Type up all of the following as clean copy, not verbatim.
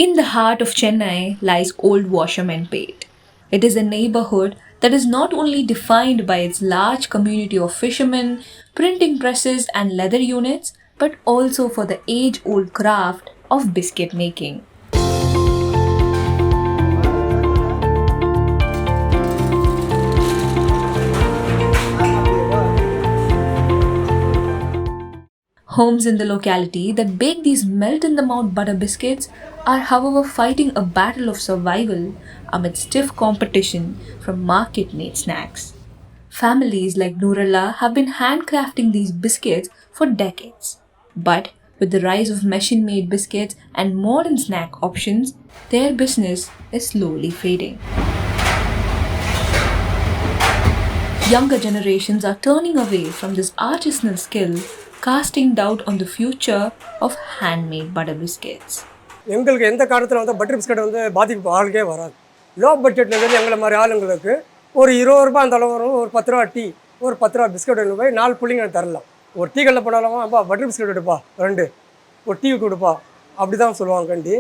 In the heart of Chennai lies Old Washermanpet. It is a neighborhood that is not only defined by its large community of fishermen, printing presses, and leather units, but also for the age old craft of biscuit making. Homes in the locality that bake these melt in the mouth butter biscuits are, however, fighting a battle of survival amid stiff competition from market made snacks. Families like Noorullah have been handcrafting these biscuits for decades. But with the rise of machine made biscuits and modern snack options, their business is slowly fading. Younger generations are turning away from this artisanal skill, casting doubt on the future of handmade butter biscuits. எங்களுக்கு எந்த காலத்தில் வந்து butter biscuit வந்து பாதிப்பு ஆளுக்கே வராது. Low பட்ஜெட்டில் எங்களை மாதிரி ஆளுங்களுக்கு ஒரு 20 ரூபா அந்த அளவு வரும். ஒரு 10 ரூபா டீ, ஒரு 10 ரூபா பிஸ்கட் எடுத்து போய் 4 பிள்ளைங்க தரலாம். ஒரு டீ கடையில் போனாலும் அப்பா பட்டர் பிஸ்கட் எடுப்பா 2, ஒரு டீ கொடுப்பா அப்படி தான் சொல்லுவாங்க. கண்டி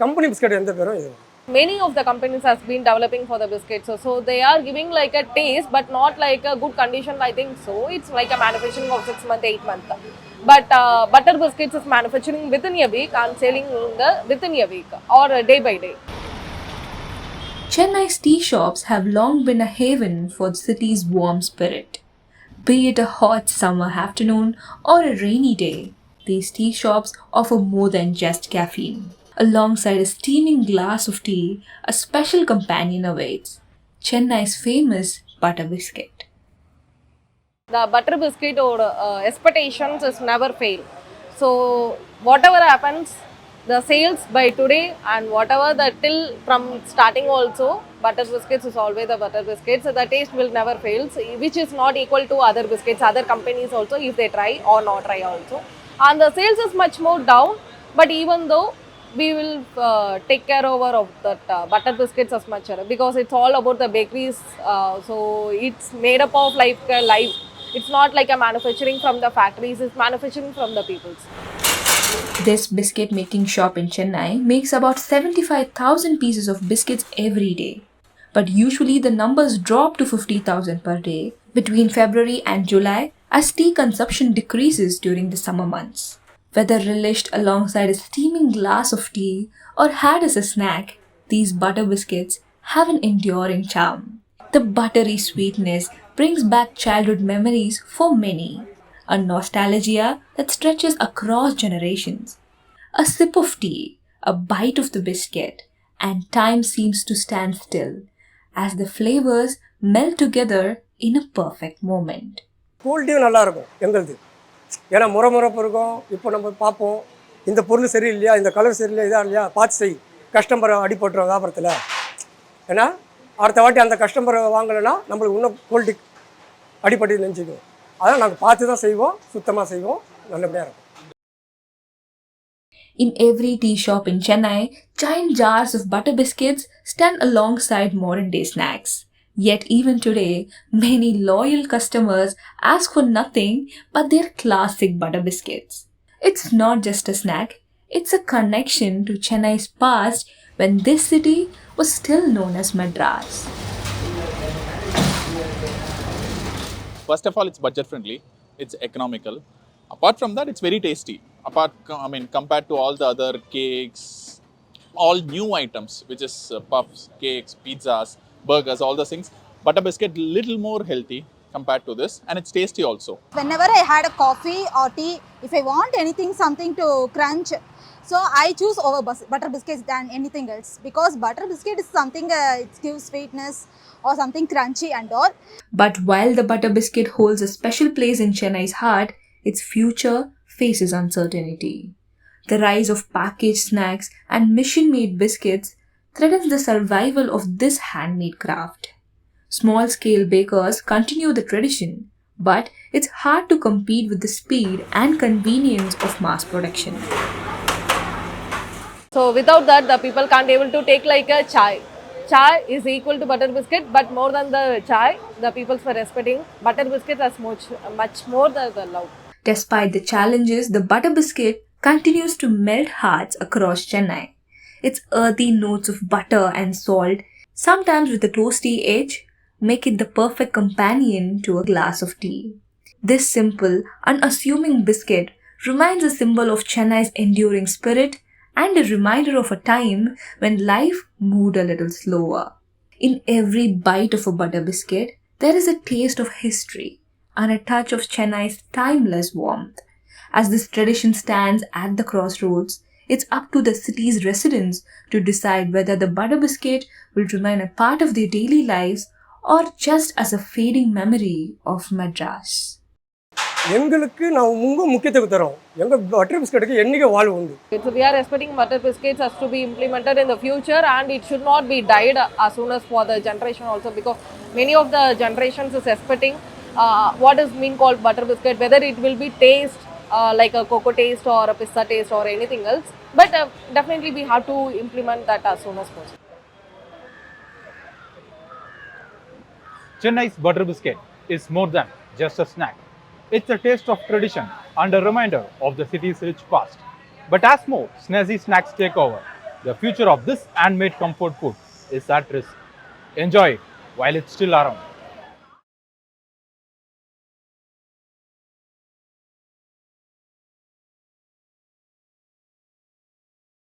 கம்பெனி பிஸ்கட் எந்த பேரும் இது. Many of the companies has been developing for the biscuits, so they are giving like a taste but not like a good condition, I think so. It's like a manufacturing of 6 months, 8 months. But butter biscuits is manufacturing within a week and selling within a week or day by day. Chennai's tea shops have long been a haven for the city's warm spirit. Be it a hot summer afternoon or a rainy day, these tea shops offer more than just caffeine. Alongside a steaming glass of tea, a special companion awaits: Chennai's famous butter biscuit. The butter biscuit or expectations is never fail. So whatever happens, the sales by today and whatever the till from starting also, butter biscuits is always the butter biscuits. The taste will never fail, which is not equal to other biscuits, other companies also if they try or not try also. And the sales is much more down, but even though we will take care over of that butter biscuits as much because it's all about the bakeries. So it's made up of like life. It's not like a manufacturing from the factories, it's manufacturing from the peoples. This biscuit making shop in Chennai makes about 75,000 pieces of biscuits every day. But usually the numbers drop to 50,000 per day between February and July as tea consumption decreases during the summer months. Whether relished alongside a steaming glass of tea or had as a snack, these butter biscuits have an enduring charm. The buttery sweetness brings back childhood memories for many, a nostalgia that stretches across generations. A sip of tea, a bite of the biscuit, and time seems to stand still as the flavors melt together in a perfect moment. குவாலிட்டியும் நல்லா இருக்கும் எங்களுது. ஏன்னா முறமுறப்பு இருக்கும். இப்போ நம்ம பார்ப்போம் இந்த பொருள் சரியில்லையா, இந்த கலர் சரியில்லையா, இதாக இல்லையா பார்த்து செய், கஸ்டமரை அடிபட்டுரும் வியாபாரத்தில். ஏன்னா அடுத்த வாட்டி அந்த கஸ்டமரை வாங்கலைன்னா நம்மளுக்கு இன்னும் குவாலிட்டி அடிப்பட்டு நினச்சிக்குவோம். அதனால் நாங்கள் பார்த்து தான் செய்வோம், சுத்தமாக செய்வோம், நல்லபடியாக இருக்கும். In every tea shop in Chennai, giant jars of butter biscuits stand alongside modern day snacks. Yet even today, many loyal customers ask for nothing but their classic butter biscuits. It's not just a snack, it's a connection to Chennai's past when this city was still known as Madras. First of all, it's budget friendly, it's economical. Apart from that, it's very tasty. Compared to all the other cakes, all new items, which is puffs, cakes, pizzas, burgers, all those things, butter biscuit little more healthy compared to this, and it's tasty also. Whenever I had a coffee or tea, if I want anything, something to crunch, so I choose over butter biscuits than anything else because butter biscuit is something it gives sweetness or something crunchy and all. But while the butter biscuit holds a special place in Chennai's heart, its future faces uncertainty. The rise of packaged snacks and machine-made biscuits threatens the survival of this handmade craft. Small-scale bakers continue the tradition, but it's hard to compete with the speed and convenience of mass production. So without that, the people can't able to take like a chai. Chai is equal to butter biscuit, but more than the chai, the people were respecting butter biscuit as much more than the love. Despite the challenges, the butter biscuit continues to melt hearts across Chennai. Its earthy notes of butter and salt, sometimes with a toasty edge, make it the perfect companion to a glass of tea. This simple, unassuming biscuit remains a symbol of Chennai's enduring spirit and a reminder of a time when life moved a little slower. In every bite of a butter biscuit, there is a taste of history and a touch of Chennai's timeless warmth. As this tradition stands at the crossroads, it's up to the city's residents to decide whether the butter biscuit will remain a part of their daily lives or just as a fading memory of Madras. எங்களுக்கு நான் முக்கியத்துவம் தரோம். எங்கள் butter பிஸ்கட்டுக்கு என்றைக்கு வாழ்வு உண்டு. So we are expecting butter biscuits as to be implemented in the future, and it should not be died as soon as for the generation also, because many of the generations is expecting what is being called butter biscuit, whether it will be taste like a cocoa taste or a pista taste or anything else. But definitely we have to implement that as soon as possible. Chennai's butter biscuit is more than just a snack. It's a taste of tradition and a reminder of the city's rich past. But as more snazzy snacks take over, the future of this handmade comfort food is at risk. Enjoy it while it's still around.